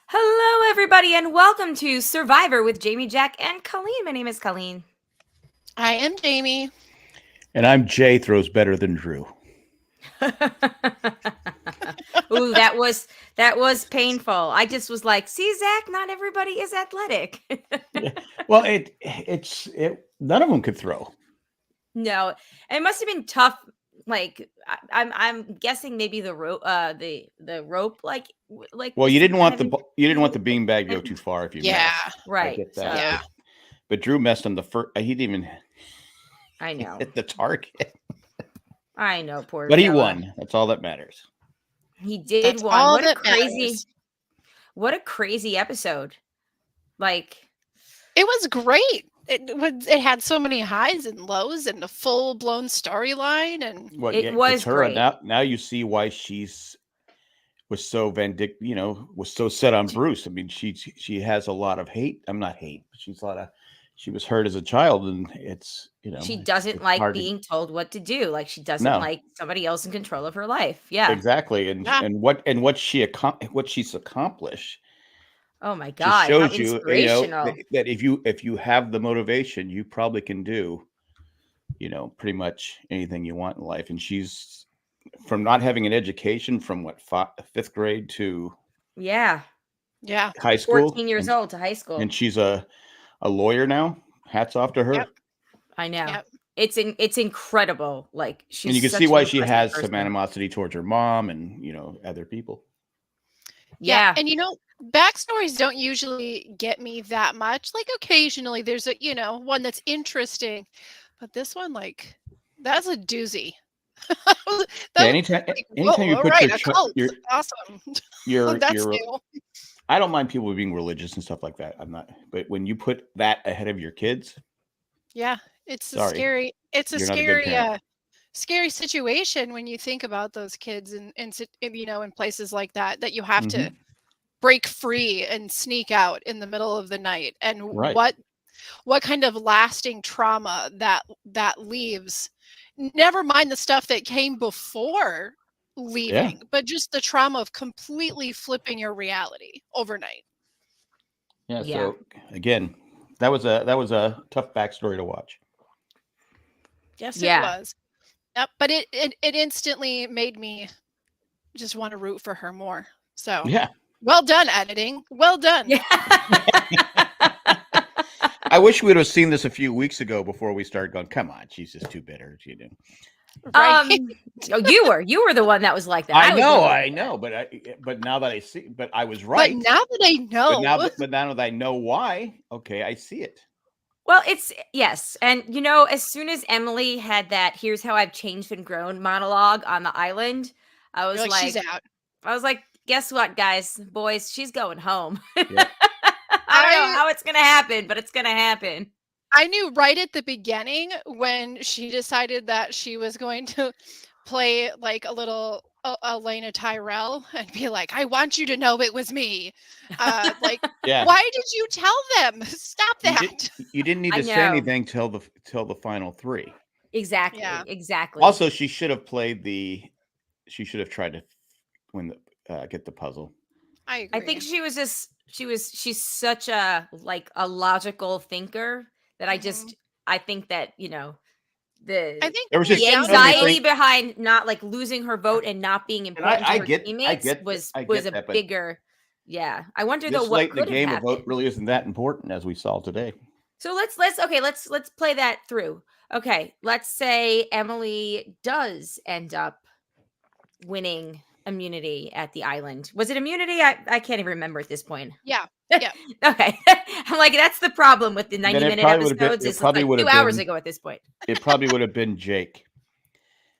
Hello, everybody, and welcome to Survivor with Jamie, Jack, and Colleen. My name is Colleen. I am Jamie. And I'm Jay throws better than Drew. Ooh, that was painful. I just was like, see, Zach, not everybody is athletic. Yeah. Well, none of them could throw. No, it must have been tough. Like I'm guessing maybe the rope, the rope, like. Well, you didn't want the beanbag to go too far if you Yeah, missed. right. I get that. So, yeah. But Drew messed on the first. He didn't even. I know. Hit the target. I know, poor. But he fella. won. That's all that matters. He did That's won. all What a that crazy, matters. what a crazy episode. Like. It was great. It had so many highs and lows and a full blown storyline, and Well, It was it's her. great. Now you see why was so was so set on Bruce. I mean, she has a lot of hate. I'm not hate, but she was hurt as a child, and it's She doesn't it's like hard to- being told what to do. Like she doesn't No. like somebody else in control of her life. Yeah. exactly, and Yeah. what she's accomplished. Oh my Just God. How shows you, inspirational. that if you have the motivation, you probably can do, pretty much anything you want in life. And she's from not having an education from fifth grade to Yeah. yeah. high school, 14 years old to high school. and she's a lawyer now. Hats off to her. Yep. I know. Yep. It's incredible. Like she's And you can such see an why she impressive has person. some animosity towards her mom and other people. Yeah. And backstories don't usually get me that much. Like occasionally there's a one that's interesting, but this one, like, that's a doozy. Anytime you put a cult. Awesome. That's your new. I don't mind people being religious and stuff like that. I'm not, but when you put that ahead of your kids, Yeah, it's a Sorry. scary. It's a You're not a good scary, parent. scary situation when you think about those kids in places like that you have to break free and sneak out in the middle of the night, and Right. what kind of lasting trauma that leaves. Never mind the stuff that came before leaving, but just the trauma of completely flipping your reality overnight. Yeah. Yeah. So again, that was a tough backstory to watch. Yes, Yeah. it was. Yep, but it instantly made me just want to root for her more. So Yeah. well done, editing. Well done. Yeah. I wish we would have seen this a few weeks ago before we started going, come on, she's just too bitter. Right. You were the one that was like that. I was know, the- I know, but now that I see, but I was right. But now that I know, But now that I know why, okay, I see it. Well, yes. And as soon as Emily had that "here's how I've changed and grown" monologue on the island, I was you're like, she's out. I was like, guess what, guys, boys, she's going home. Yep. I don't know how it's gonna happen, but it's gonna happen. I knew right at the beginning when she decided that she was going to play like a little Elena Tyrell and be like, I want you to know it was me. Like, Yeah. why did you tell them? Stop that. You didn't need I to say know. anything till the final three. Exactly. Yeah. Exactly. Also, she should have tried to win get the puzzle. I agree. I think she's such a logical thinker that I think that I think There was the just so many anxiety things- behind not like losing her vote and not being important I to her get- I teammates get- was I was get a that, but bigger. Yeah, I wonder though This what late in the could game, have a vote happened. really isn't that important, as we saw today. So let's play that through. Okay, let's say Emily does end up winning immunity at the island. Was it immunity? I can't even remember at this point. Yeah. Okay. I'm like, that's the problem with the 90-minute probably would've been- episodes. it It's probably like would've 2 hours been- ago at this point. It probably would have been Jake.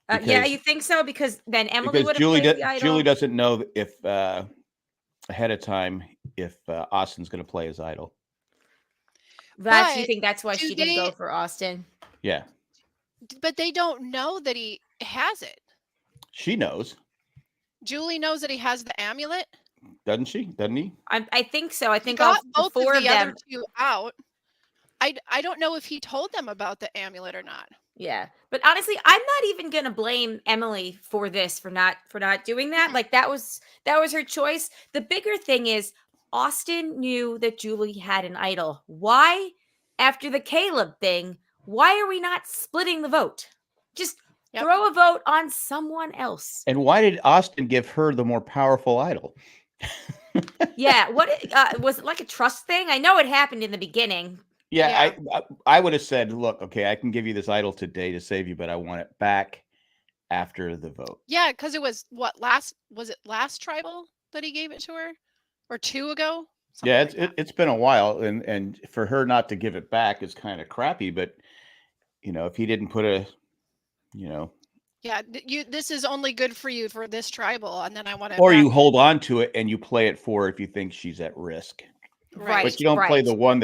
Yeah, because- you think so? Because then Emily Because would have Julie played the idol. Julie doesn't know if ahead of time if Austin's going to play his idol. You But think that's why do she didn't go they- for Austin? Yeah, But they don't know that he has it. She knows, Julie knows that he has the amulet. doesn't she? Doesn't he? I think so. I He think all got the both of four of the other them. two out. I don't know if he told them about the amulet or not. Yeah. But honestly, I'm not even gonna blame Emily for this for not doing that. Mhm. Like that was her choice. The bigger thing is Austin knew that Julie had an idol. Why, after the Caleb thing, why are we not splitting the vote? Just Yep. throw a vote on someone else. And why did Austin give her the more powerful idol? Yeah, what was it, like a trust thing? I know it happened in the beginning. Yeah, I would have said, look, okay, I can give you this idol today to save you, but I want it back after the vote. Yeah, because it was was it last tribal that he gave it to her, or 2 ago? Something Yeah, like that. it's been a while, and for her not to give it back is kind of crappy. But if he didn't put a, Yeah, this is only good for you for this tribal, and then I want to. or you hold on to it and you play it for if you think she's at risk. Right. But you don't play the one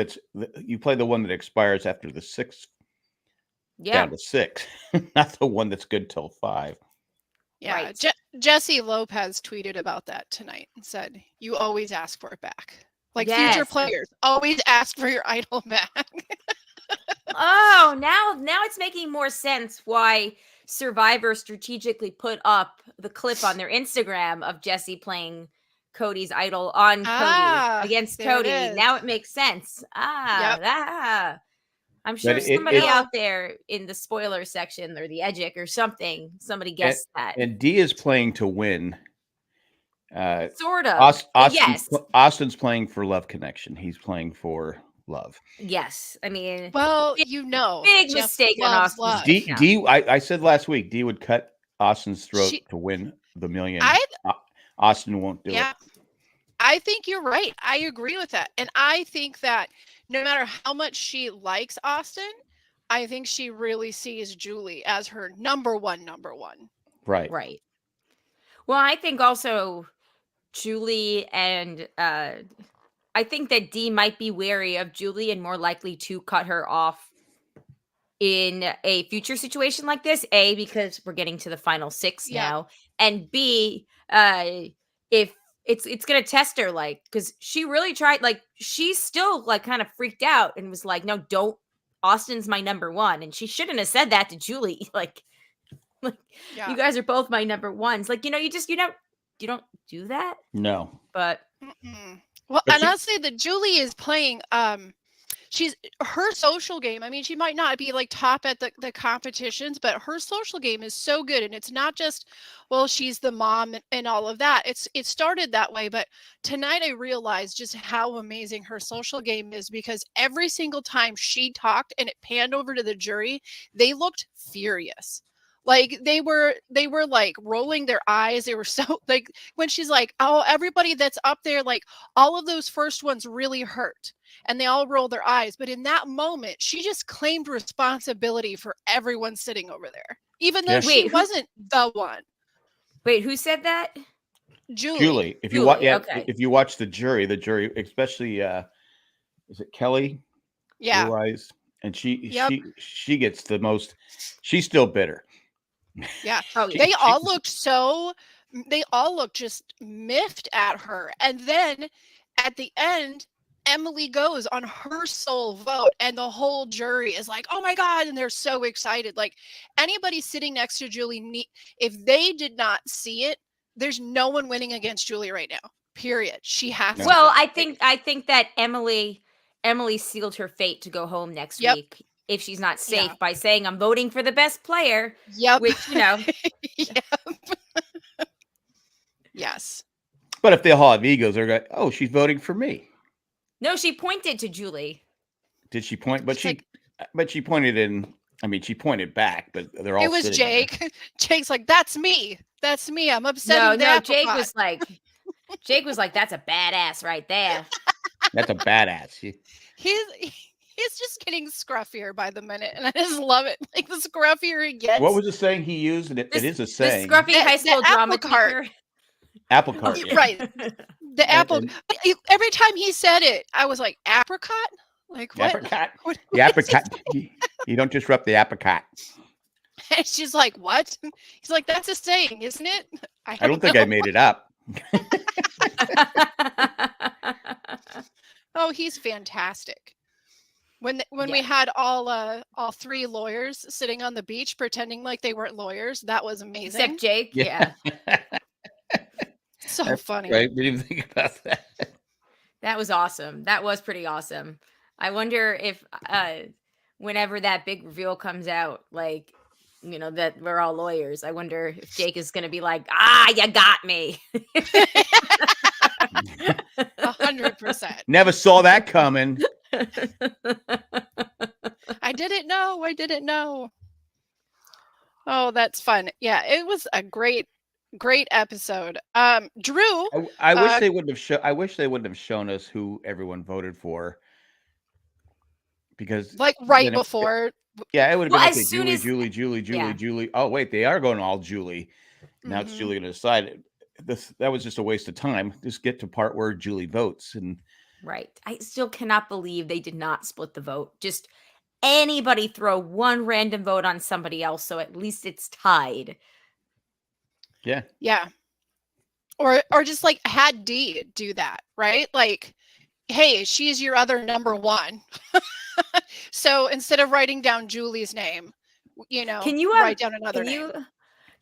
you play the one that expires after the 6th. Yeah. Down to 6, not the one that's good till 5. Yeah, Right. Jesse Lopez tweeted about that tonight and said, "You always ask for it back. Like Yes. future players, always ask for your idol back." Oh, now it's making more sense why Survivor strategically put up the clip on their Instagram of Jesse playing Cody's idol on Cody against there it Cody. is. Now it makes sense. Yep. I'm sure But somebody out there in the spoiler section or the Edgic or something, somebody guessed that. And D is playing to win. Sort of. Yes. Austin's playing for love connection. He's playing for love. Yes. I mean, Well, big Jeff mistake on loves Austin's love. D, I said last week, D would cut Austin's throat to win the million. Austin won't do it. I think you're right. I agree with that. And I think that no matter how much she likes Austin, I think she really sees Julie as her number one. Right. Right. Well, I think also Julie and I think that D might be wary of Julie and more likely to cut her off in a future situation like this. A, because we're getting to the final 6 now, and B, if it's gonna test her, like, because she really tried, like, she's still like kind of freaked out and was like, no, don't, Austin's my number one, and she shouldn't have said that to Julie. Like you guys are both my number ones. Like, you don't do that. No. But well, and I'll say that Julie is playing she's her social game. I mean, she might not be like top at the competitions, but her social game is so good. And it's not just, well, she's the mom and all of that. It started that way, but tonight I realized just how amazing her social game is, because every single time she talked and it panned over to the jury, they looked furious. Like they were like rolling their eyes. They were so like, when she's like, oh, everybody that's up there, like all of those first ones really hurt. And they all roll their eyes. But in that moment, she just claimed responsibility for everyone sitting over there, even though she wasn't the one. Wait, who said that? Julie. If you watch the jury, especially is it Kelly? Yeah. Blue Eyes, and she gets the most. She's still bitter. Yeah. They all looked just miffed at her. And then at the end, Emily goes on her sole vote and the whole jury is like, oh my God. And they're so excited. Like anybody sitting next to Julie, if they did not see it, there's no one winning against Julie right now. Period. She has to. Well, I think that Emily sealed her fate to go home next week if she's not safe by saying, I'm voting for the best player. Yep. Which, Yep. Yes. But if they all have egos, they're going, oh, she's voting for me. No, she pointed to Julie. Did she point? But she pointed in. I mean, she pointed back, but they're all. It was Jake. There. Jake's like, "That's me. That's me. I'm upset." No. Jake was like, "That's a badass right there." That's a badass. He's just getting scruffier by the minute, and I just love it. Like the scruffier he gets. What was the saying he used? And it is a saying. The scruffy high school drama teacher. Apple cart. Yeah. Right. The apple. Every time he said it, I was like, apricot? Like what? Apricot. The apricot. You don't disrupt the apricot. And she's like, what? He's like, that's a saying, isn't it? I don't think I made it up. Oh, he's fantastic. When we Yeah. had all three lawyers sitting on the beach pretending like they weren't lawyers, that was amazing. Except Jake, yeah. So That's funny. right. Didn't even think about that. That was awesome. That was pretty awesome. I wonder if whenever that big reveal comes out, like, you know, that we're all lawyers, I wonder if Jake is going to be like, you got me. 100%. Never saw that coming. I didn't know. Oh, that's fun. Yeah, it was a great episode. Drew, I wish they wouldn't have I wish they wouldn't have shown us who everyone voted for, because like right before. Yeah, it would have Well, been as okay, soon as- Julie. Oh wait, they are going all Julie. Now it's Mhm. Julie going to decide. That was just a waste of time. Just get to part where Julie votes, and Right. I still cannot believe they did not split the vote. Just anybody throw one random vote on somebody else, so at least it's tied. yeah. Yeah. Or just like had Dee do that, right? Like, hey, she's your other number one. So instead of writing down Julie's name, you know, Can you write down another name.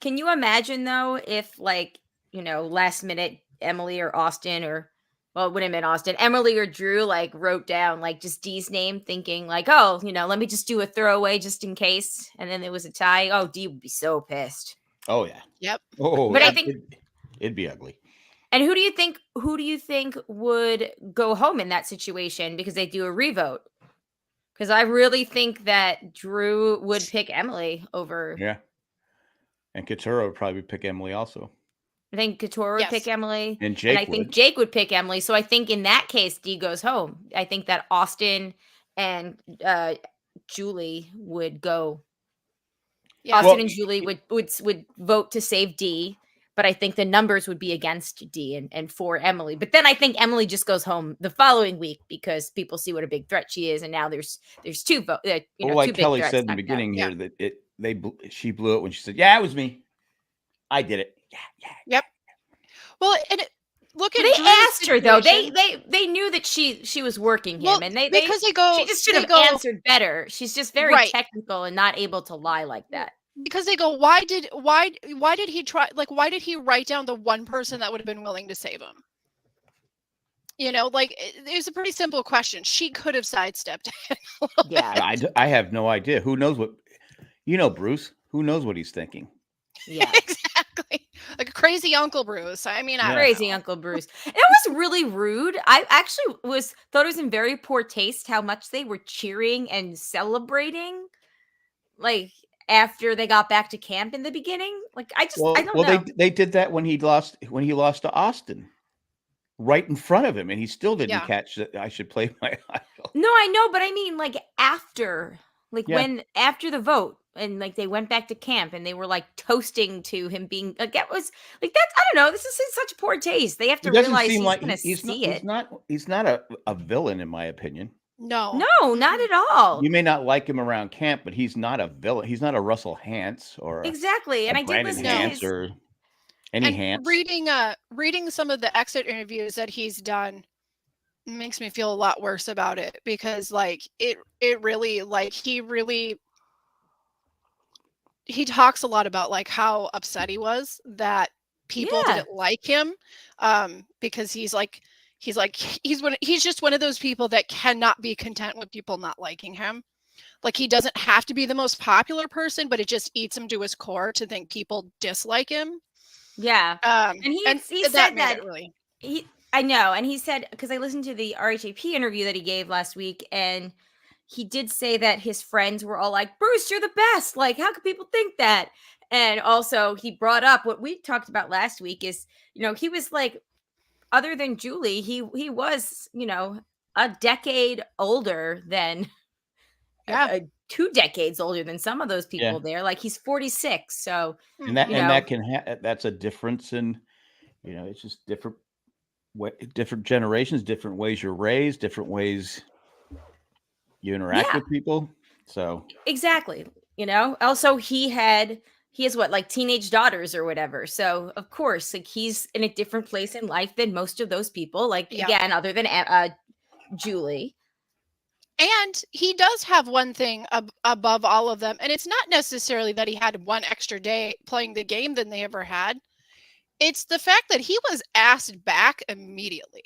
Can you imagine though if, like, you know, last minute Emily or Austin, or, well, it wouldn't have been Austin, Emily or Drew, like, wrote down like just Dee's name, thinking like, oh, you know, let me just do a throwaway just in case, and then there was a tie. Oh, Dee would be so pissed. Oh yeah. Yep. Oh, But I think it'd be ugly. And who do you think would go home in that situation because they do a revote? Because I really think that Drew would pick Emily over. Yeah. And Katura would probably pick Emily also. I think Couture would pick Yes. Emily. And Jake I think would. Jake would pick Emily. So I think in that case, Dee goes home. I think that Austin and Julie would go. Yeah. Austin Well, and Julie would vote to save Dee, but I think the numbers would be against Dee and for Emily. But then I think Emily just goes home the following week because people see what a big threat she is, and now there's two vote. Well, two like big Kelly threats said in the knocked out. beginning Yeah. here, that she blew it when she said, "Yeah, it was me. I did it." Yeah. Yep. Well, and look at They Drew's asked her though. situation. They knew that she was working him, Well, and they because they go. she just should they have go, answered better. She's just very Right. technical and not able to lie like that. Because they go, why did he try? Like, why did he write down the one person that would have been willing to save him? You know, like it's a pretty simple question. She could have sidestepped it. Yeah, I have no idea. Who knows what? You know, Bruce. Who knows what he's thinking? yeah. Exactly. Like a crazy Uncle Bruce. I mean, I don't Crazy know. Uncle Bruce. It was really rude. I actually thought it was in very poor taste how much they were cheering and celebrating, like, after they got back to camp in the beginning. Like, I don't know. They did that when he lost to Austin, right in front of him, and he still didn't Yeah. catch that. I should play my idol. No, I know, but I mean, like, after, like, Yeah. after the vote, and like they went back to camp and they were like toasting to him being like, that was like, that's, I don't know, this is in such poor taste. They have to He doesn't realize seem he's like gonna he's see it. He's not a villain in my opinion. No. No, not at all. You may not like him around camp, but he's not a villain. He's not a Russell Hantz or Exactly. And a I did Brandon listen to Hantz his or any And Hantz. reading some of the exit interviews that he's done makes me feel a lot worse about it, because like it really, like he talks a lot about like how upset he was that people Yeah. didn't like him, because he's just one of those people that cannot be content with people not liking him. Like, he doesn't have to be the most popular person, but it just eats him to his core to think people dislike him. Yeah. And he said made that it really. I know. And he said, because I listened to the RHAP interview that he gave last week, and he did say that his friends were all like, Bruce, you're the best. Like, how could people think that? And also, he brought up what we talked about last week is, you know, he was like, other than Julie, he was, you know, a decade older than, Yeah. 2 decades older than some of those people Yeah. there. Like, he's 46. So, And that you and know. that can that's a difference in, you know, it's just different generations, different ways you're raised, different ways you interact Yeah. with people. So Exactly. Also he has what, like, teenage daughters or whatever. So of course, like, he's in a different place in life than most of those people. Like, Yeah. again, other than Julie. And he does have one thing above all of them, and it's not necessarily that he had one extra day playing the game than they ever had. It's the fact that he was asked back immediately.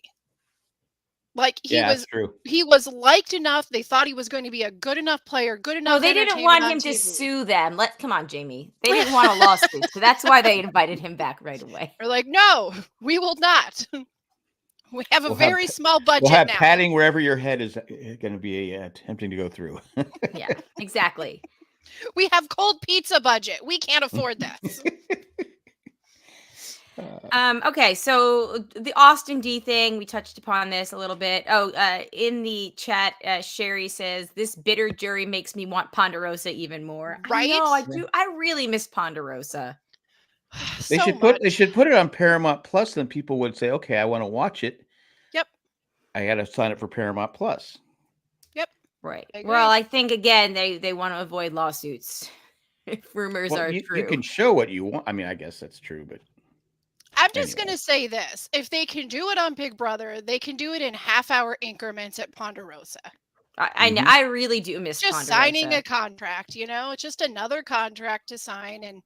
Like, That's true. he was liked enough. They thought he was going to be a good enough player, good enough. No, they didn't entertainment want on him to TV. sue them. Come on, Jamie. They didn't want a lawsuit, so that's why they invited him back right away. They're like, no, we will not. We have a We'll very small budget We'll have now. padding wherever your head is going to be tempting to go through. Yeah, exactly. We have cold pizza budget. We can't afford this. Okay, so the Austin D thing, we touched upon this a little bit. In the chat, Sherry says, this bitter jury makes me want Ponderosa even more. Right? I know, I do. I really miss Ponderosa. They should put it on Paramount Plus, then people would say, okay, I want to watch it. Yep. I got to sign up for Paramount Plus. Yep. Right. I agree. Well, I think, again, they want to avoid lawsuits if rumors are true. You can show what you want. I mean, I guess that's true, but I'm just going to say this. If they can do it on Big Brother, they can do it in half-hour increments at Ponderosa. I really do miss just Ponderosa. Signing a contract, it's just another contract to sign, and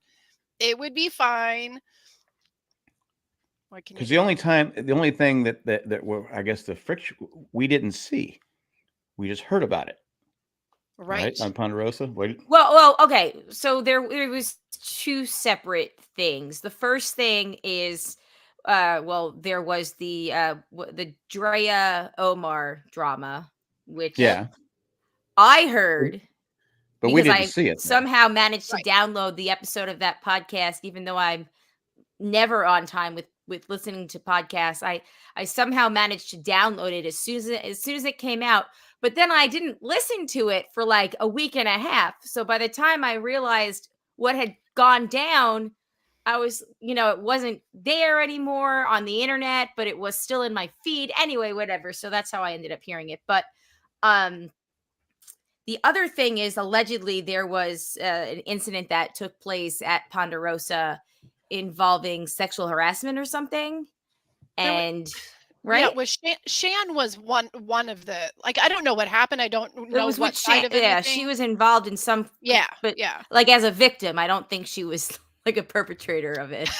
it would be fine. Because the only thing that were, I guess, the friction we didn't see, we just heard about it. Right on Ponderosa. Well, okay. So there was two separate things. The first thing is, there was the Drea Omar drama, which I heard, but we didn't see it. Somehow managed to download the episode of that podcast, even though I'm never on time with listening to podcasts. I somehow managed to download it as soon as it came out. But then I didn't listen to it for like a week and a half. So by the time I realized what had gone down, I was, it wasn't there anymore on the internet, but it was still in my feed. Anyway, whatever. So that's how I ended up hearing it. But the other thing is, allegedly there was an incident that took place at Ponderosa involving sexual harassment or something. And... Right? Yeah, was Shan was one of the, like, I don't know what happened. I don't know what side of it. Yeah, she was involved in some. Yeah, but like as a victim, I don't think she was like a perpetrator of it.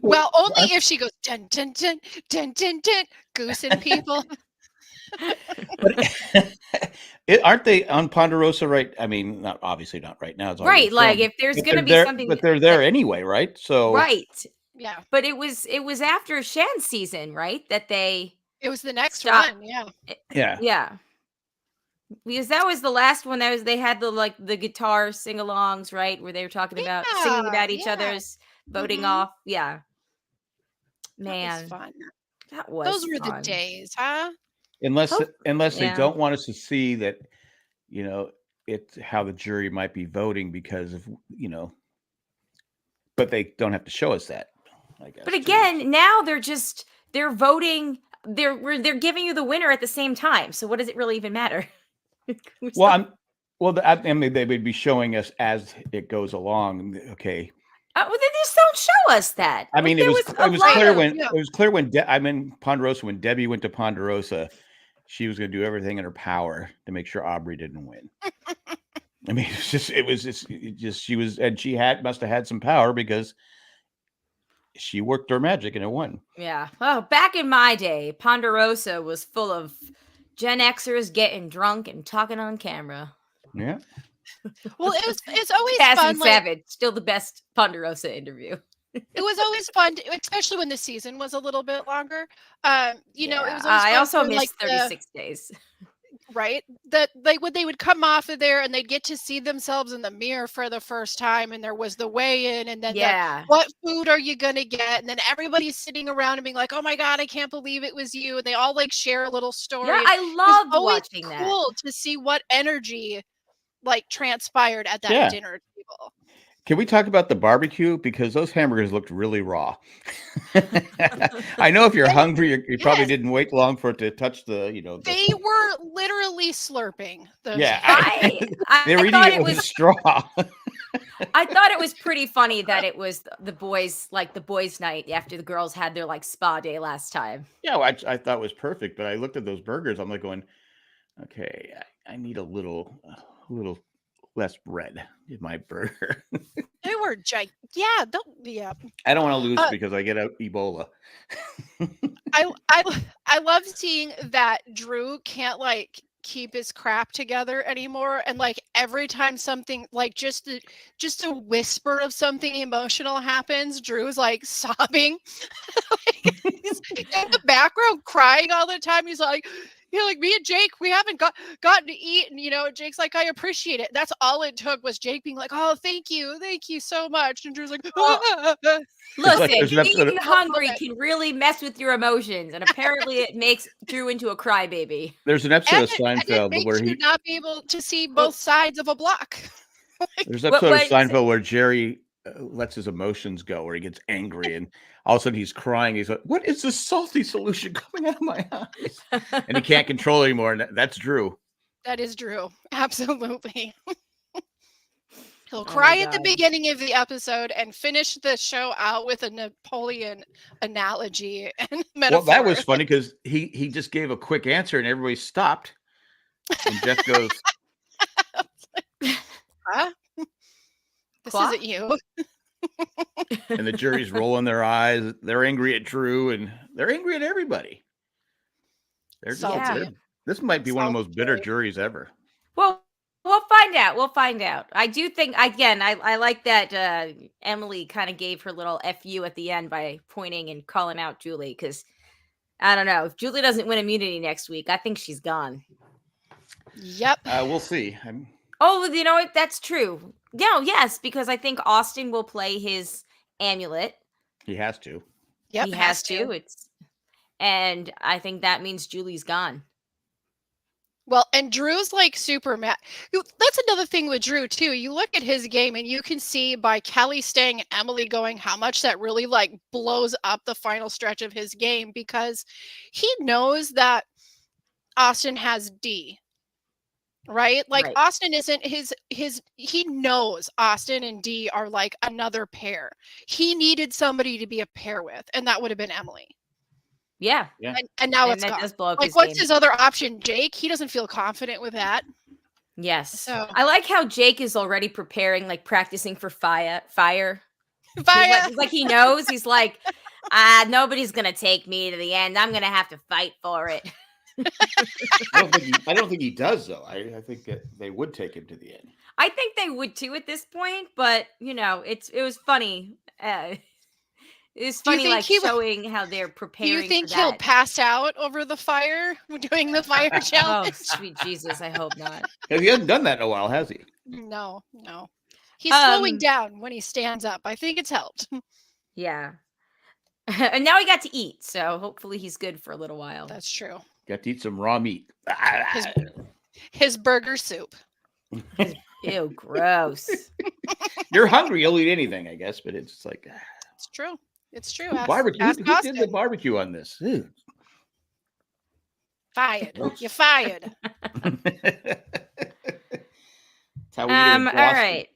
Well, only if she goes dun dun dun dun dun dun, goosing people. Aren't they on Ponderosa right? I mean, obviously not right now. It's right, like if there's going to be something, but they're there anyway, right? So right. Yeah. But it was after Shan's season, right? It was the next one. Yeah. Because that was the last one. They had the guitar sing-alongs, right? Where they were talking about singing about each other's voting off. Yeah. Man. That was fun. Those were the days, huh? Unless they don't want us to see that, it's how the jury might be voting because of, but they don't have to show us that. I guess, but again, now they're voting. They're giving you the winner at the same time. So what does it really even matter? I mean, they would be showing us as it goes along. Okay. Well, they just don't show us that. I mean, it was clear when I'm in Ponderosa, when Debbie went to Ponderosa, she was going to do everything in her power to make sure Aubrey didn't win. I mean, she must have had some power because she worked her magic and it won. Yeah. Oh, back in my day, Ponderosa was full of Gen Xers getting drunk and talking on camera. Yeah. Well, it's always Cass fun. And Savage, still the best Ponderosa interview. It was always fun, especially when the season was a little bit longer. It was always I fun also for, missed 36 days. Right? That they would come off of there and they'd get to see themselves in the mirror for the first time, and there was the weigh-in, and then what food are you gonna get? And then everybody's sitting around and being like, "Oh my god, I can't believe it was you!" And they all like share a little story. Yeah, I loved watching that. Cool to see what energy like transpired at that dinner table. Can we talk about the barbecue? Because those hamburgers looked really raw. I know if you're hungry, you probably Yes. didn't wait long for it to touch the, They were literally slurping those. yeah. I They were eating thought it it with a was straw. I thought it was pretty funny that it was the boys, like the boys' night after the girls had their like spa day last time. Yeah, well, I thought it was perfect, but I looked at those burgers. I'm like going, okay, I need a little less bread in my burger. They were yeah, yeah. I don't want to lose Uh, because I get out Ebola. I love seeing that Drew can't like keep his crap together anymore, and like every time something like just a whisper of something emotional happens, Drew's like sobbing. Like, he's in the background crying all the time. He's like, like me and Jake, we haven't gotten to eat, and Jake's like, I appreciate it. That's all it took was Jake being like, oh, thank you so much, and Drew's like, Well, It's like Listen, there's an episode being of, hungry can really mess with your emotions, and apparently it makes Drew into a crybaby. there's an episode of and it Seinfeld makes where you not be able to see Well- both sides of a block. there's an episode of what- Seinfeld where Jerry lets his emotions go, where he gets angry and all of a sudden he's crying. He's like, "What is this salty solution coming out of my eyes?" And he can't control it anymore. And that's Drew. That is Drew. Absolutely. He'll Oh my cry at the God. beginning of the episode and finish the show out with a Napoleon analogy and metaphor. Well, that was funny because he just gave a quick answer and everybody stopped. And Jeff goes, Huh? This Quoi? isn't you. and the jury's rolling their eyes. They're angry at Drew and they're angry at everybody. They're just, Salty. they're- this might be one of the Salty most bitter jury. juries ever. Well, we'll find out. We'll find out. I do think, again, I like that Emily kind of gave her little FU at the end by pointing and calling out Julie, because I don't know. If Julie doesn't win immunity next week, I think she's gone. Yep. We'll see. Oh, you know what? That's true. No, yes, because I think Austin will play his amulet. He has to. Yep. He has to. And I think that means Julie's gone. Well, and Drew's like super mad. That's another thing with Drew too. You look at his game and you can see by Kelly staying and Emily going how much that really like blows up the final stretch of his game, because he knows that Austin has D. Right? Like Right. Austin isn't he knows Austin and D are like another pair. He needed somebody to be a pair with, and that would have been Emily. Yeah. And now And it's that gone. does blow up Like, his what's game. his other option? Jake? He doesn't feel confident with that. Yes. So- I like how Jake is already preparing, like practicing for fire. Fire. He's like he knows. He's like, nobody's gonna take me to the end. I'm gonna have to fight for it. I don't think he does though. I think that they would take him to the end. I think they would too at this point, but it was funny. It was Do you funny, think like he would- showing how they're Do preparing. you think for he'll that. pass out over the fire doing the fire Oh, challenge? sweet Jesus! I hope not. He hasn't done that in a while, has he? No. He's slowing Um, down when he stands up. I think it's helped. Yeah. And now he got to eat, so hopefully he's good for a little while. That's true. Got to eat some raw meat. His burger soup. Ew, gross. You're hungry, you'll eat anything, I guess. But it's like It's true. It's true. barbecue. Ask Who did Austin. the barbecue on this? Ew. Fired. Gross. You're fired. That's how we do it in All Boston. right.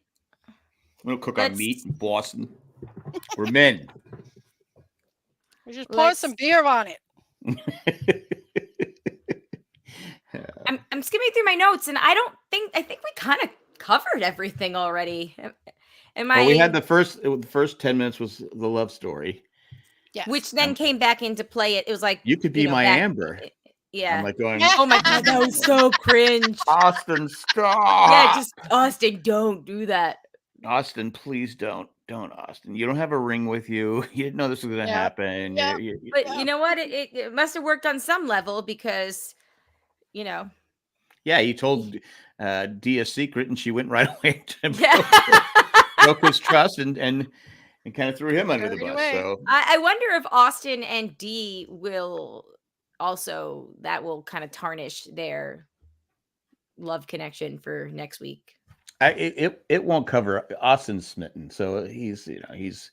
We don't cook on Let's- meat in Boston. We're men. We just pour some beer on it. I'm skimming through my notes, and I think we kind of covered everything already. Well, we had the first 10 minutes was the love story. Yes. which then came back into play. It was like You could be my back- Amber. Yeah. I'm like going, Oh my God, that was so cringe. Austin, stop. Yeah, just Austin, don't do that. Austin, please don't. Don't, Austin. You don't have a ring with you. You didn't know this was going to Yeah. happen. Yeah. But you know what? It must have worked on some level because, Yeah, he told Dee a secret, and she went right away to yeah. broke his trust and kind of threw him under the Carried bus. away. So I wonder if Austin and Dee will kind of tarnish their love connection for next week. it won't cover Austin's smitten, so he's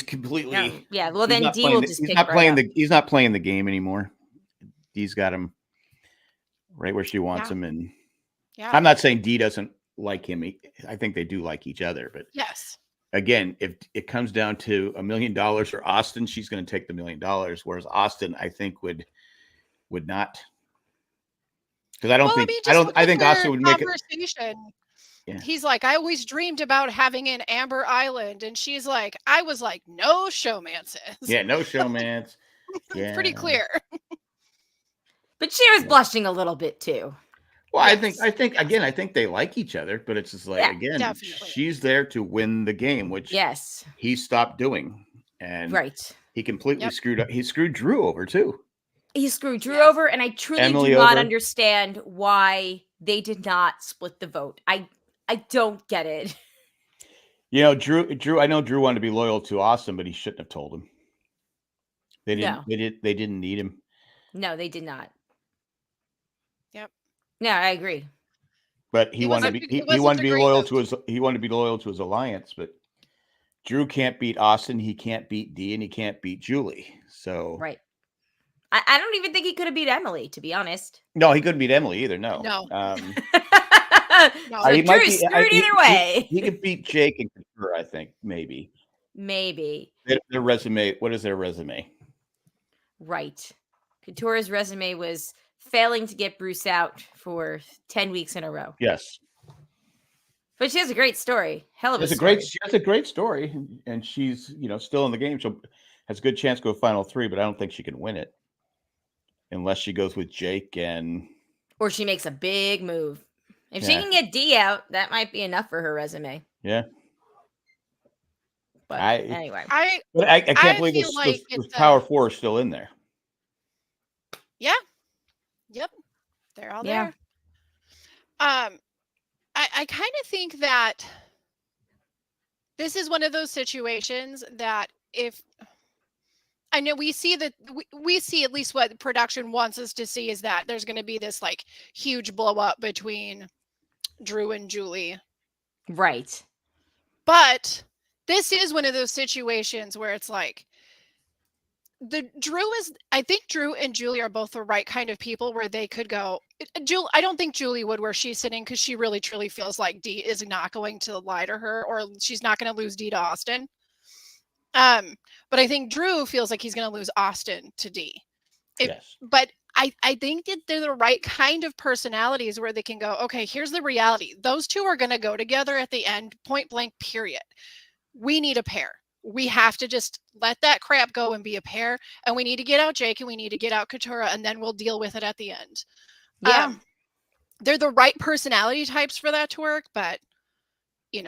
completely Yeah. Well, then D will just pick right up. he's not playing the game anymore. D's got him right where she wants him, and I'm not saying D doesn't like him. I think they do like each other, but yes. Again, if it comes down to $1 million for Austin, she's going to take the $1 million. Whereas Austin, I think would not, because I think Austin would make it. Yeah. He's like, I always dreamed about having an Amber Island, and she's like, I was like, no showmances. Yeah, no showmance. Yeah. Pretty clear. But she was blushing a little bit too. Well, yes. I think they like each other, but it's just like, again, definitely. She's there to win the game, which he stopped doing. And he completely screwed up. He screwed Drew over too. He screwed Drew over, and I truly do not understand why they did not split the vote. I don't get it. You know, Drew, I know Drew wanted to be loyal to Austin, but he shouldn't have told him. They didn't need him. No, they did not. Yep. No, I agree. But he wanted to be loyal to his alliance, but Drew can't beat Austin, he can't beat Dee, and he can't beat Julie. So I don't even think he could have beat Emily, to be honest. No, he couldn't beat Emily either. No. No. So Drew's screwed either way. He could beat Jake and Couture, I think, maybe. Their resume. What is their resume? Right. Couture's resume was failing to get Bruce out for 10 weeks in a row. Yes. But she has a great story. Hell of a story. She has a great story, and she's still in the game. So has a good chance to go final 3, but I don't think she can win it unless she goes with Jake or she makes a big move. If she can get D out, that might be enough for her resume. Yeah. But anyway, I can't believe this Power 4 is still in there. Yeah. Yep. They're all there. I kind of think that this is one of those situations that I know we see that we see at least what production wants us to see is that there's going to be this like huge blow up between Drew and Julie. Right. But this is one of those situations where it's like I think Drew and Julie are both the right kind of people where they could go. I don't think Julie would where she's sitting because she really truly feels like Dee is not going to lie to her or she's not going to lose Dee to Austin. But I think Drew feels like he's going to lose Austin to Dee. Yes. But I think that they're the right kind of personalities where they can go, okay, here's the reality. Those two are going to go together at the end, point blank, period. We need a pair. We have to just let that crap go and be a pair. And we need to get out Jake and we need to get out Couture and then we'll deal with it at the end. Yeah. They're the right personality types for that to work, but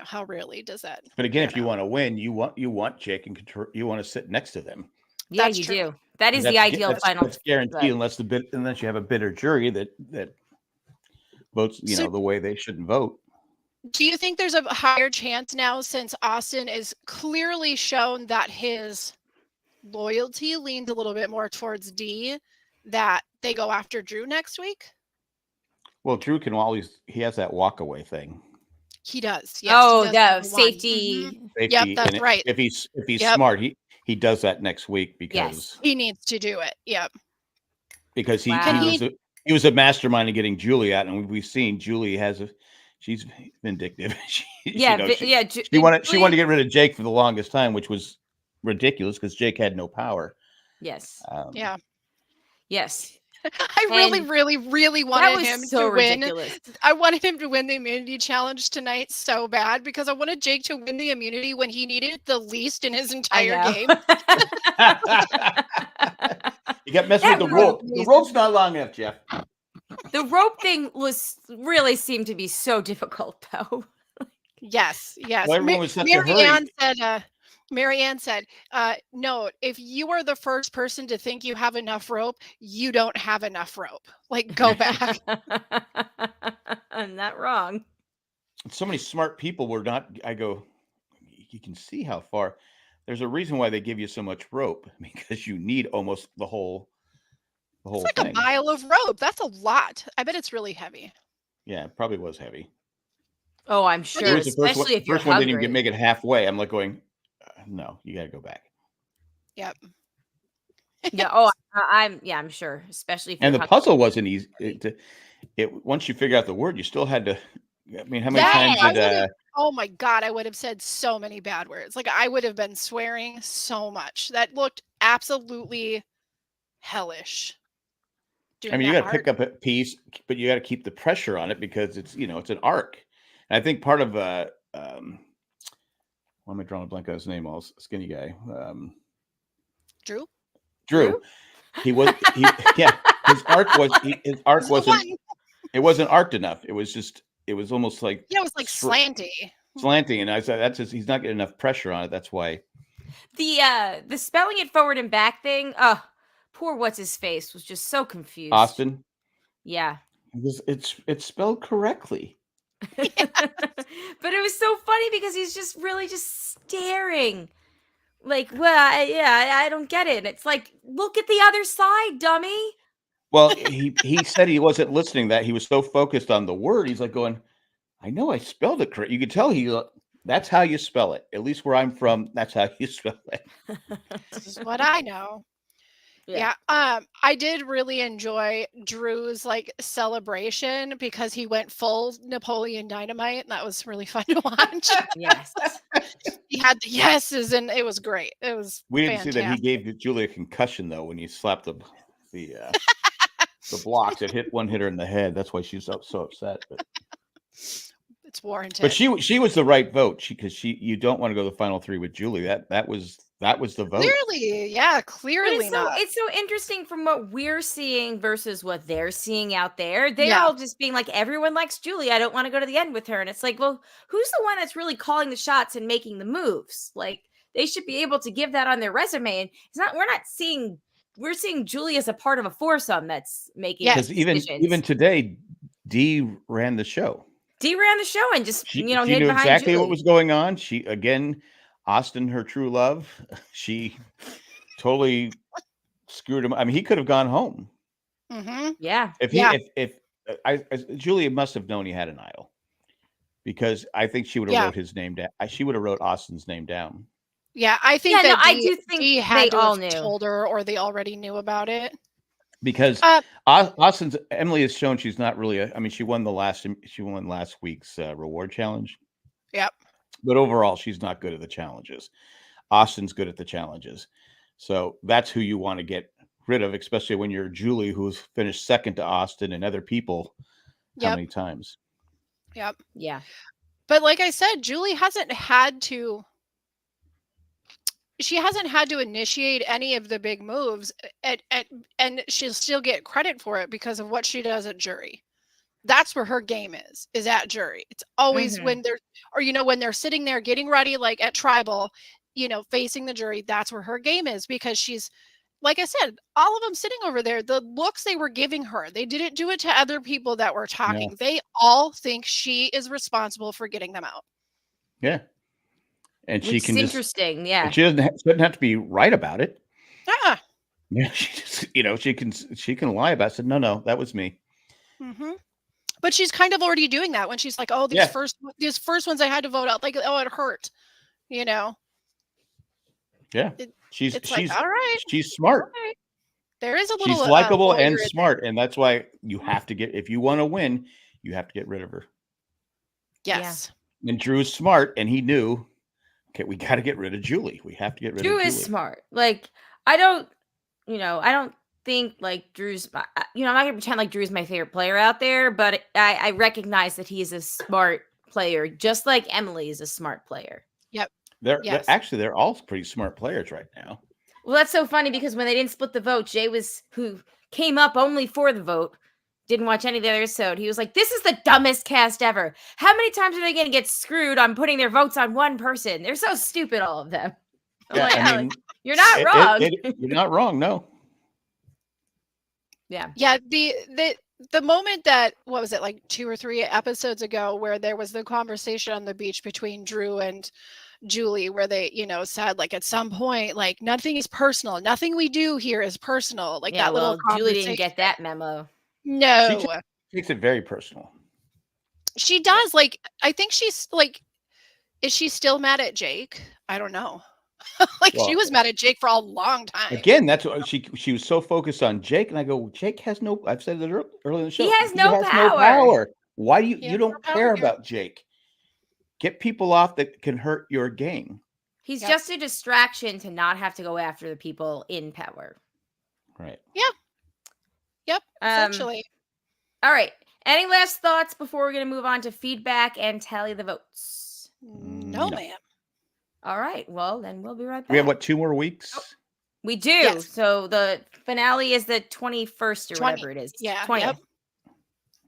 how rarely does that? But again, if you want to win, you want Jake and Couture, you want to sit next to them. Yeah, you do. That is the ideal final. That's guaranteed unless you have a bitter jury that votes, the way they shouldn't vote. Do you think there's a higher chance now since Austin is clearly shown that his loyalty leaned a little bit more towards Dee that they go after Drew next week? Well, Drew he has that walk away thing. He does. Yes, he does safety. Mm-hmm. Yep, that's right. If he's smart, he does that next week because he needs to do it. Yep. Because he was a mastermind in getting Julie out, and we've seen Julie she's vindictive. She wanted to get rid of Jake for the longest time, which was ridiculous because Jake had no power. Yes. Yes. I really, really, really wanted him to win. I wanted him to win the immunity challenge tonight so bad because I wanted Jake to win the immunity when he needed it the least in his entire game. You got messing with the rope. The rope's not long enough, Jeff. The rope thing really seemed to be so difficult, though. Yes. Well, everyone was such a hurry. Marianne said, no, if you are the first person to think you have enough rope, you don't have enough rope. Like, go back. I'm not wrong. So many smart people were not, I go, you can see how far. There's a reason why they give you so much rope because you need almost the whole thing. It's like a mile of rope. That's a lot. I bet it's really heavy. Yeah, it probably was heavy. Oh, I'm But sure, Drew's the first one. especially if you're First one didn't even hungry. make it halfway. I'm like going, no, you got to go back. Yep. Yeah. Oh, I'm sure, especially if you're And the hungry. puzzle wasn't easy. Once you figure out the word, you still had to. I mean, how many Yeah, times I did? would have. Oh my God, I would have said so many bad words. Like I would have been swearing so much. That looked absolutely hellish. I Doing mean, you that got to pick art. up a piece, but you got to keep the pressure on it because it's it's an arc. And I think part of why am I drawing a blank on his name? All skinny guy, Drew. Drew. He yeah. His arc He's the wasn't. one. It wasn't arced enough. It was almost like Yeah, it was like slanty. slanting, and I said that's just he's not getting enough pressure on it. That's why. The spelling it forward and back thing. Oh, poor what's his face was just so confused. Austin, Yeah. it's spelled correctly. But it was so funny because he's just really just staring. Like, I don't get it. It's like, look at the other side, dummy. Well, he said he wasn't listening. That he was so focused on the word. He's like going, I know I spelled it correct. You could tell that's how you spell it. At least where I'm from, that's how you spell it. This is what I know. Yeah. I did really enjoy Drew's like celebration because he went full Napoleon Dynamite, and that was really fun to watch. Yes. He had the yeses, and it was great. It was We didn't fantastic. see that he gave Julie a concussion though when he slapped the blocks. It hit her in the head. That's why she's so upset. But It's warranted. But she was the right vote. Because you don't want to go to the final three with Julie. That was the vote. Clearly, yeah, clearly not. It's so interesting from what we're seeing versus what they're seeing out there. They're Yeah. all just being like, everyone likes Julie. I don't want to go to the end with her. And it's like, well, who's the one that's really calling the shots and making the moves? Like, they should be able to give that on their resume. And we're seeing Julie as a part of a foursome that's making Because decisions. even today, Dee ran the show. Dee ran the show and just She hid knew behind exactly Julie. what was going on. She again, Austin, her true love. She totally screwed him. I mean, he could have gone home. Mm-hmm. Yeah. Julia must have known he had an idol, because I think she would have wrote his name down. She would have wrote Austin's name down. Yeah, I think that I do think Dee had they to all have knew. told her, or they already knew about it. Because Emily has shown she's not really. She won last week's reward challenge. Yep. But overall, she's not good at the challenges. Austin's good at the challenges, so that's who you want to get rid of, especially when you're Julie, who's finished second to Austin and other people. How many times? Yep. Yeah. But like I said, Julie hasn't had to. She hasn't had to initiate any of the big moves, and she'll still get credit for it because of what she does at jury. That's where her game is at jury. It's always when they're sitting there getting ready, like at tribal, facing the jury. That's where her game is, because she's, like I said, all of them sitting over there, the looks they were giving her, they didn't do it to other people that were talking. No. They all think she is responsible for getting them out. Yeah. And she can interesting, yeah. She doesn't have to be right about it. Yeah, she just, she can lie about it. Said, no, that was me. Mm-hmm. But she's kind of already doing that when she's like, oh, these first ones I had to vote out, like, oh, it hurt, Yeah. She's like, all right. She's smart. Right. There is a little. She's likable and smart, and that's why you have to if you want to win, you have to get rid of her. Yes. Yeah. And Drew's smart, and he knew. Okay, we got to get rid of Julie. We have to get rid of Julie. Drew is smart. Like, I don't think like Drew's, I'm not going to pretend like Drew's my favorite player out there, but I recognize that he's a smart player, just like Emily is a smart player. Yep. They're all pretty smart players right now. Well, that's so funny because when they didn't split the vote, Jay who came up only for the vote, didn't watch any of the other episode. He was like, this is the dumbest cast ever. How many times are they going to get screwed on putting their votes on one person? They're so stupid, all of them. You're not wrong. You're not wrong, no. Yeah. Yeah, the moment that, what was it, like 2 or 3 episodes ago, where there was the conversation on the beach between Drew and Julie, where they, said, like, at some point, like, nothing is personal. Nothing we do here is personal. Like, that little Julie didn't get that memo. No. She takes it very personal. She does. Like, I think she's like, is she still mad at Jake? I don't know. Like, she Well, was mad at Jake for a long time. again, that's what she was so focused on Jake, and I go, Jake has no. I've said it earlier in the show. He has no power. power. Why do He you has don't no power care here. about Jake? Get people off that can hurt your game. He's Yep. just a distraction to not have to go after the people in power. Right. Yep, essentially. All right. Any last thoughts before we're going to move on to feedback and tally the votes? No, No. ma'am. All right. Well, then we'll be right back. We have 2 more weeks? We do. Yes. So the finale is the 21st or whatever it is. Yeah. 20th. Yep.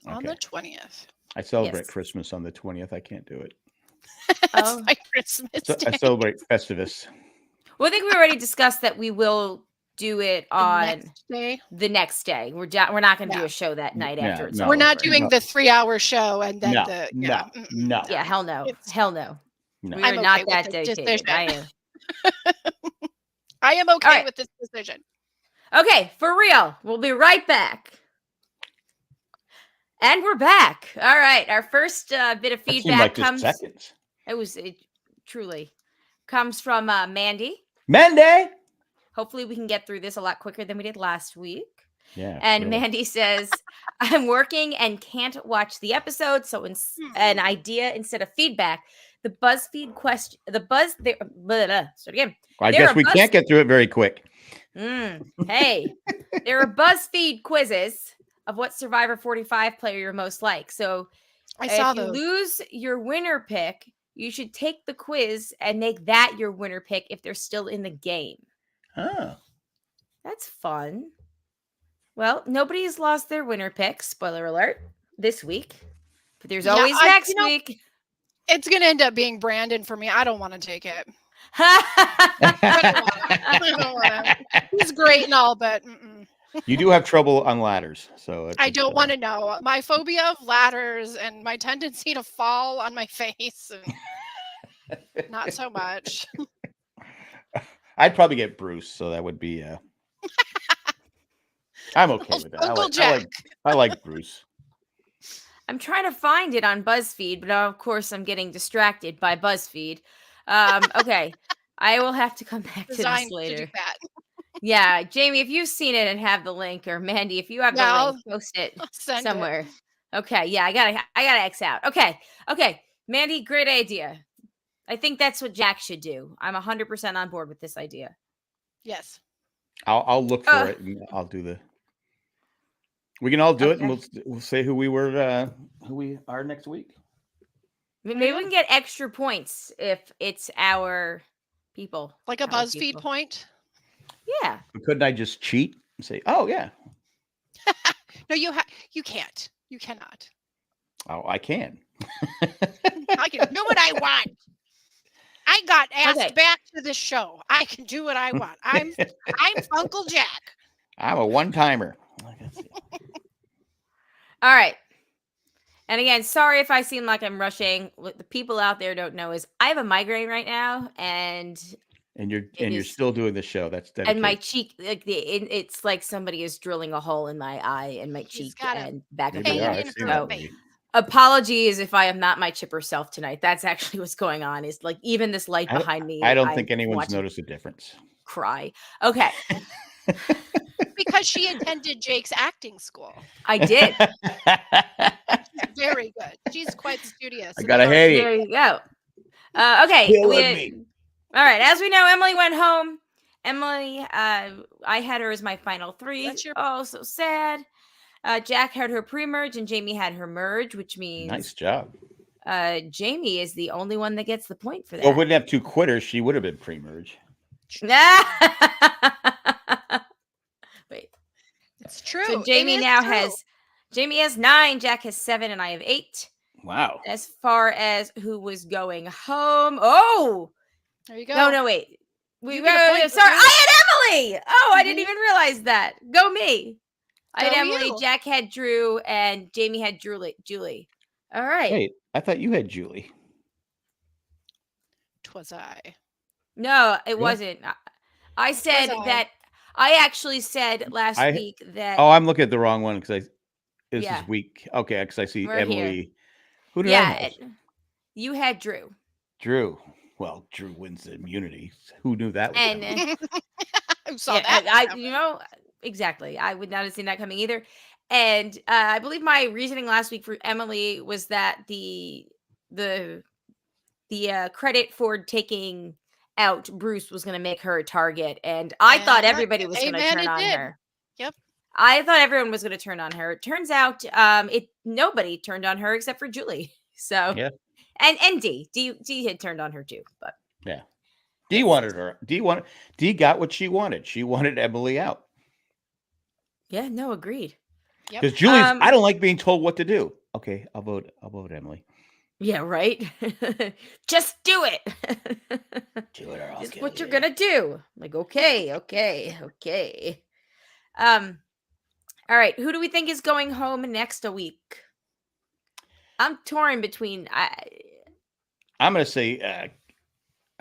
On Okay. the 20th. I celebrate Yes. Christmas on the 20th. I can't do it. That's Oh. my Christmas So day. I celebrate Festivus. Well, I think we already discussed that we will do it The on next day. the next day. We're not going to do Yeah. a show that night Yeah, after it's no. We're not over. doing No. the 3-hour show and then No, the no, no. Yeah, hell no. It's- Hell no. No. We I'm are okay not with that this dedicated. decision. I am. I am okay right. with this decision. Okay, for real. We'll be right back. And we're back. All right. Our first bit of That seemed feedback like just comes. seconds. It truly comes from Mandy. Mandy. Hopefully, we can get through this a lot quicker than we did last week. Yeah. And really. Mandy says, I'm working and can't watch the episode. So, an idea instead of feedback. The BuzzFeed question, start again. I there guess are we can't get through it very quick. Hey, there are BuzzFeed quizzes of what Survivor 45 player you're most like. So, I saw if you those. lose your winner pick, you should take the quiz and make that your winner pick if they're still in the game. Oh. That's fun. Well, nobody's lost their winner pick, spoiler alert, this week. But there's Yeah, always next week. It's going to end up being Brandon for me. I don't want to take it. I don't wanna. He's great and all, but You do have trouble on ladders, so I don't want to know. My phobia of ladders and my tendency to fall on my face, and not so much. I'd probably get Bruce, so that would be. I'm okay with that. Uncle Jack. I like Bruce. I'm trying to find it on BuzzFeed, but of course I'm getting distracted by BuzzFeed. Okay, I will have to come back to this Designed to later. do that. Yeah, Jamie, if you've seen it and have the link, or Mandy, if you have Yeah, the link, post it I'll send it. somewhere. Okay, yeah, I gotta X out. Okay, Mandy, great idea. I think that's what Jack should do. I'm 100% on board with this idea. Yes. I'll look for it and I'll do the. We can all do it, and we'll say who we are next week. Maybe we can get extra points if it's our people. Like a Our BuzzFeed people. point. Yeah. Couldn't I just cheat and say, "Oh yeah"? No, you can't. You cannot. Oh, I can. I can do what I want. I got asked Okay. back to this show. I can do what I want. I'm Uncle Jack. I'm a one-timer. All right. And again, sorry if I seem like I'm rushing. What the people out there don't know is I have a migraine right now, and you're is- still doing the show. That's dedicated. and my cheek, like it's like somebody is drilling a hole in my eye and my She's cheek got a and back of Maybe my they are. pain neck. I've in seen her that So, face. movie. apologies if I am not my chipper self tonight. That's actually what's going on. Is like even this light behind me. I don't I'm think anyone's watching noticed a difference. cry. Okay, Because she attended Jake's acting school. I did. Very good. She's quite studious. I gotta hate it. There you go. Okay. Killing me. All right. As we know, Emily went home. Emily, I had her as my final three. That's your- Oh, so sad. Jack had her pre-merge and Jamie had her merge, which means Nice job. Jamie is the only one that gets the point for that. Well, if we didn't have two quitters, she would have been pre-merge. Wait. It's true. So It Jamie is now true. Jamie has 9, Jack has 7, and I have 8. Wow. As far as who was going home. Oh, There you go. no, wait. You get a point for Sorry, that. I had Emily. Oh, I didn't Mhm. even realize that. Go me. I had Go Emily, you. Jack had Drew, and Jamie had Julie. All right. Wait, I thought you had Julie. 'Twas I. No, it Really? wasn't. I said I? that. I actually said last I- week that. Oh, I'm looking at the wrong one because this Yeah. is week. Okay, because I see We're Emily. here. Who did I Yeah, have? you had Drew. Drew. Well, Drew wins the immunity. Who knew that was And coming? I saw yeah, that. exactly. I would not have seen that coming either. And I believe my reasoning last week for Emily was that the credit for taking out Bruce was going to make her a target, and I thought Yeah, everybody was going to amen, turn it on did. her. Yep. I thought everyone was going to turn on her. It turns out, nobody turned on her except for Julie. So, Yeah. and D had turned on her too, but Yeah. D yes. wanted her. D got what she wanted. She wanted Emily out. Yeah, no, agreed. Yep. Because Julie's, I don't like being told what to do. Okay, I'll vote Emily. Yeah, right. Just do it. Do it or I'll Just kill what you're you. gonna do. Like, okay. All right. Who do we think is going home next a week? I'm torn between. I'm gonna say a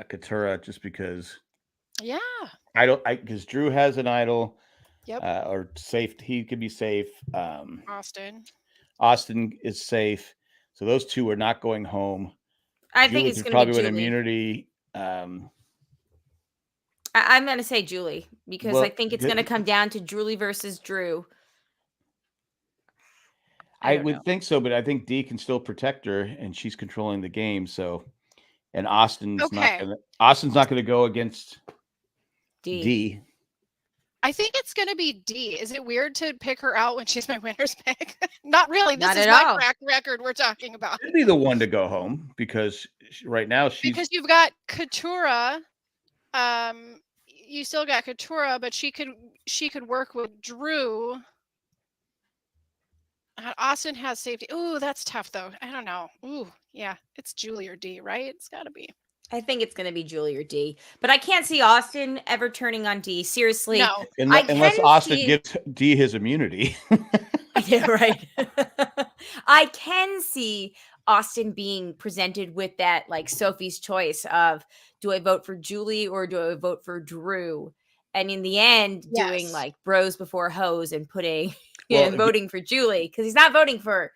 Katura just because Yeah. because Drew has an idol. Yep. Or safe. He could be safe. Austin is safe. So those two are not going home. I Julie think it's could going to be probably win Julie. immunity. I'm going to say Julie because Well, I think it's going to come down to Julie versus Drew. I would think so, but I think D can still protect her, and she's controlling the game. So, and Austin's not going to go against D. I think it's going to be D. Is it weird to pick her out when she's my winner's pick? Not really. This Not is at my all. crack record we're talking about. She'd be the one to go home because right now because you've got Katura. You still got Katura, but she could work with Drew. Austin has safety. Ooh, that's tough though. I don't know. Ooh, yeah, it's Julie or D, right? It's got to be. I think it's going to be Julie or D, but I can't see Austin ever turning on D. Seriously, no. Unless Austin gives D his immunity. Yeah, right. I can see Austin being presented with that, like Sophie's choice of, do I vote for Julie or do I vote for Drew? And in the end, doing like bros before hoes and putting voting for Julie because he's not voting for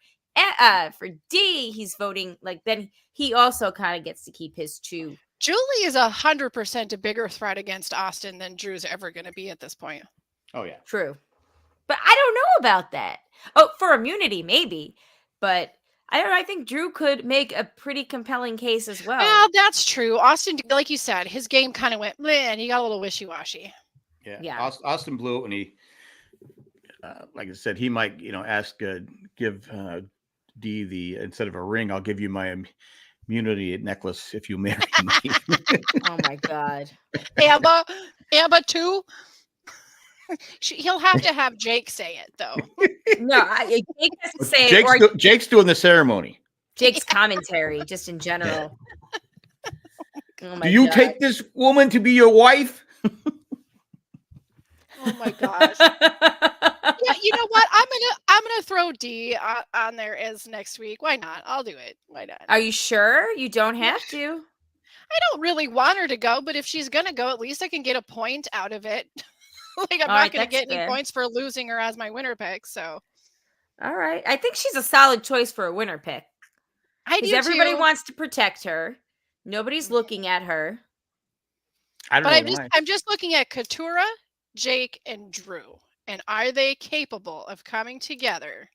D. He's voting then he also kind of gets to keep his two. Julie is 100% a bigger threat against Austin than Drew's ever going to be at this point. Oh yeah, true. But I don't know about that. Oh, for immunity, maybe. But I don't know. I think Drew could make a pretty compelling case as well. Well, that's true. Austin, like you said, his game kind of went, and he got a little wishy-washy. Yeah. Austin blew it when he, like I said, he might, give D the, instead of a ring, I'll give you my immunity necklace if you marry me. Oh my God. Amber too. He'll have to have Jake say it though. No, Jake has to say it. Jake's doing the ceremony. Jake's commentary, just in general. Oh my Do you God. Take this woman to be your wife? Oh my gosh. Yeah, you know what? I'm gonna throw D on there as next week. Why not? I'll do it. Why not? Are you sure? You don't have to. I don't really want her to go, but if she's gonna go, at least I can get a point out of it. I'm not gonna get any points for losing her as my winner pick. So, all right, I think she's a solid choice for a winner pick. Because everybody wants to protect her. Nobody's looking at her. I'm just looking at Katura, Jake, and Drew. And are they capable of coming together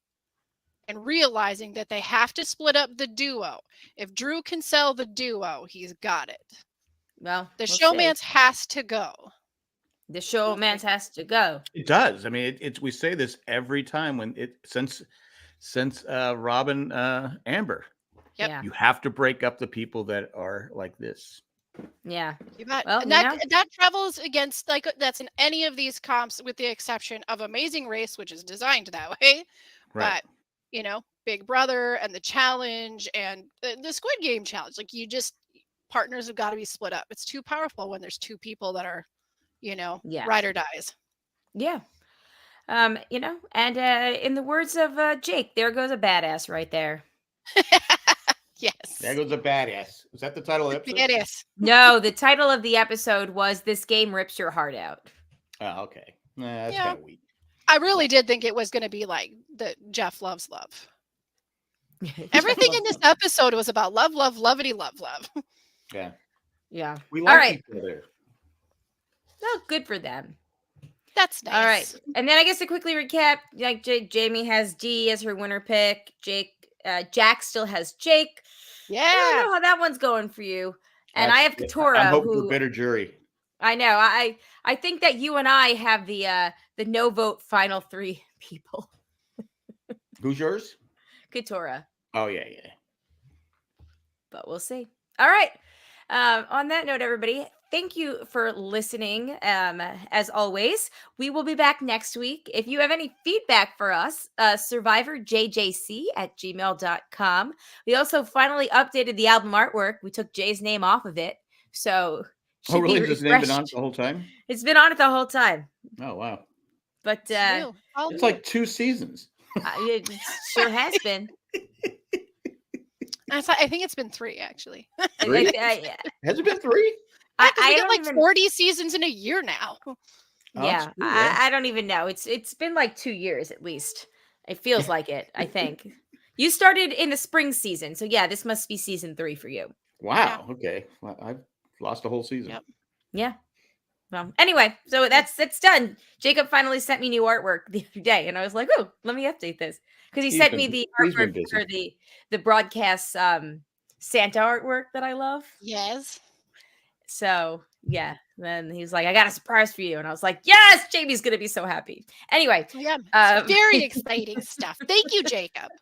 and realizing that they have to split up the duo? If Drew can sell the duo, he's got it. Well, the showmance has to go. The showmance has to go. It does. I mean, we say this every time since Robin Amber. Yep. Yeah. You have to break up the people that are like this. Yeah. Well, that travels against, that's in any of these comps with the exception of Amazing Race, which is designed that way. Right. But, Big Brother and the challenge and the Squid Game challenge, partners have got to be split up. It's too powerful when there's two people that are, ride or dies. Yeah. And in the words of Jake, there goes a badass right there. Yes. There goes a badass. Is that the title of the episode? It is. No, the title of the episode was "This Game Rips Your Heart Out." Oh, okay. That's kind of weak. I really did think it was going to be like the Jeff Loves Love. Everything in this episode was about love, love, lovity, love, love. Yeah. Yeah. We All like right. each other. Well, good for them. That's nice. All right. And then I guess to quickly recap, like Jamie has D as her winner pick. Jack still has Jake. I don't Yeah. know how that one's going for you. And I have I'm Katora, hoping for who a better jury. I know. I think that you and I have the no vote final three people. Who's yours? Katora. Oh yeah. But we'll see. All right. On that note, everybody, thank you for listening. As always, we will be back next week. If you have any feedback for us, survivorjjc@gmail.com. We also finally updated the album artwork. We took Jay's name off of it. So Oh, really? be Has his name been on refreshed. it the whole time? It's been on it the whole time. Oh wow. But It's like 2 seasons. it sure has been. I think it's been 3 actually. 3? Has it been 3? I I get don't like even 40 seasons in a year now. Yeah, I don't even know. It's been like 2 years at least. It feels like it, I think. You started in the spring season. So yeah, this must be season 3 for you. Wow. Okay. Well, I've lost a whole season. Yep. Yeah. Well, anyway, so that's done. Jacob finally sent me new artwork the other day, and I was like, "Oh, let me update this," because he sent me the artwork for the broadcast Santa artwork that I love. Yes. So yeah, then he's like, "I got a surprise for you," and I was like, "Yes, Jamie's gonna be so happy." Anyway, Yeah, very exciting stuff. Thank you, Jacob.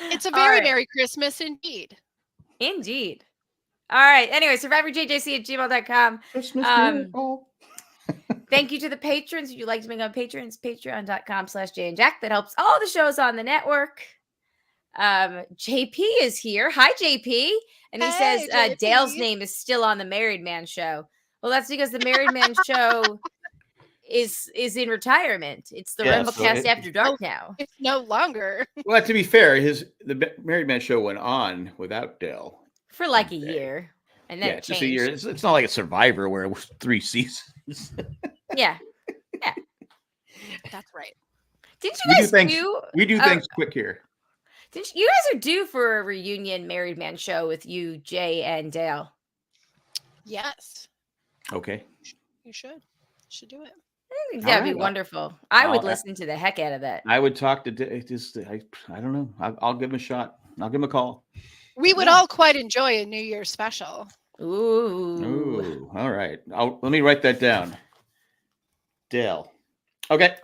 It's a very Merry Christmas indeed. Indeed. All right. Anyway, survivorjjc@gmail.com. Christmas. Thank you to the patrons. If you'd like to become patrons, patreon.com/JayandJack. That helps all the shows on the network. JP is here. Hi, JP. And he says Dale's name is still on the Married Man show. Well, that's because the Married Man show is in retirement. It's the Ramblecast After Dark now. It's no longer. Well, to be fair, the Married Man show went on without Dale. For like a year. And then it just a year. changed. It's not like a Survivor where it was 3 seasons. Yeah. That's right. Didn't you guys We do things quick here. You guys are due for a reunion Married Man show with you, Jay, and Dale. Yes. Okay. You should. Should do it. I think that'd be wonderful. I would listen to the heck out of that. I would talk to I don't know. I'll give him a shot. I'll give him a call. We would all quite enjoy a New Year's special. Ooh. All right. Let me write that down. Dale. Okay.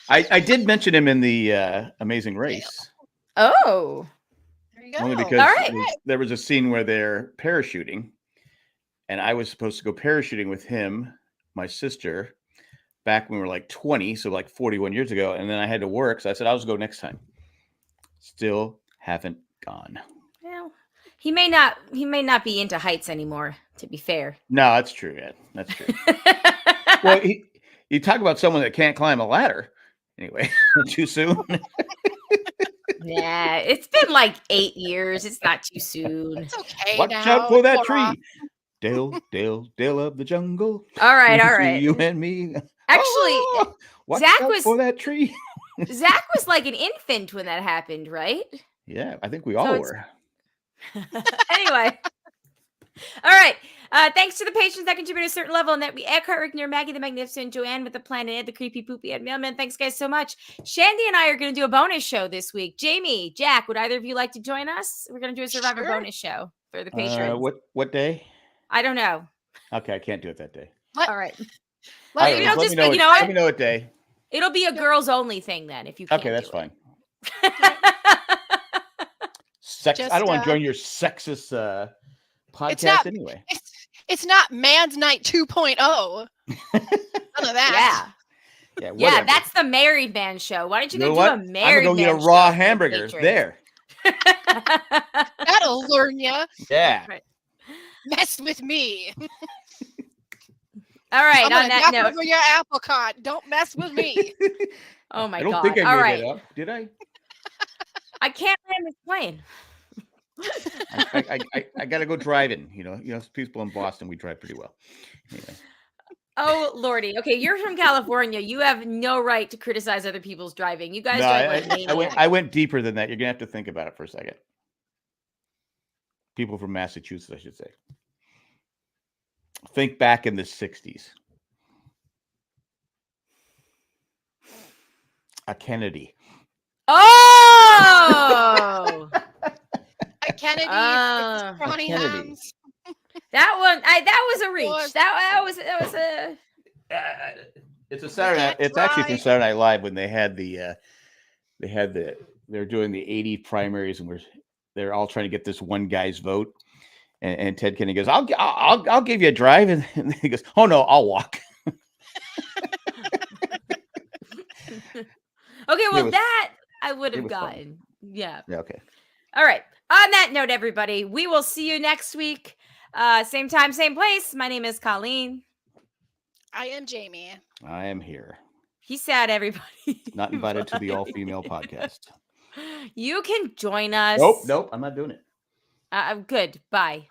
I did mention him in the Amazing Race. Oh. There you go. Only because there was a scene where they're parachuting, and I was supposed to go parachuting with him, my sister, back when we were like 20, so like 41 years ago, and then I had to work, so I said I'll just go next time. Still haven't gone. Well, he may not be into heights anymore, to be fair. No, that's true, Ed. That's true. Well, you talk about someone that can't climb a ladder. Anyway, too soon. Yeah, it's been like 8 years. It's not too soon. It's okay. Watch out for that tree. Dale of the jungle. All right. You and me. Actually, watch Zach out for that tree. Zach was like an infant when that happened, right? Yeah, I think we all were. Anyway. All right. Thanks to the patrons that contribute a certain level, and that we Eckhart, Rick, near Maggie the Magnificent, Joanne with the Planet, Ed, the Creepy Poopy, and Mailman. Thanks, guys, so much. Shandy and I are going to do a bonus show this week. Jamie, Jack, would either of you like to join us? We're going to do a Survivor bonus show for the patrons. What day? I don't know. Okay, I can't do it that day. What? All right. Let me know what day. It'll be a girls only thing then. If you can't. Okay, that's fine. Just, I don't want to join your sexist podcast anyway. It's not Man's Night 2.0. None of that. Yeah, that's the Married Man show. Why don't you go do a Married Man show? I'm going to go get a raw hamburger there. That'll learn you. Yeah. Right. Mess with me. All right. On that note, over your apricot. Don't mess with me. Oh my God! I don't think I made it up. Did I? I can't land this plane. I got to go driving. You know, people in Boston, we drive pretty well. Anyway. Oh lordy. Okay, you're from California. You have no right to criticize other people's driving. You guys No, drive like maniacs. I went deeper than that. You're gonna have to think about it for a second. People from Massachusetts, I should say. Think back in the 60s. A Kennedy. Oh, A Kennedy, Ah. Ronnie Kennedy. Hams. that one. That was a reach. Was- That was a. It's a Saturday. can't It's actually from drive. Saturday Night Live when they had they're doing the 80 primaries and they're all trying to get this one guy's vote. And Ted Kennedy goes, I'll give you a drive, and he goes, oh no, I'll walk. Okay, well was- that I would it have was fun. gotten. Yeah. Yeah, okay. All right. On that note, everybody, we will see you next week. Same time, same place. My name is Colleen. I am Jamie. I am here. Peace out, everybody. Not invited to the Bye. all-female podcast. You can join us. Nope, I'm not doing it. Good. Bye.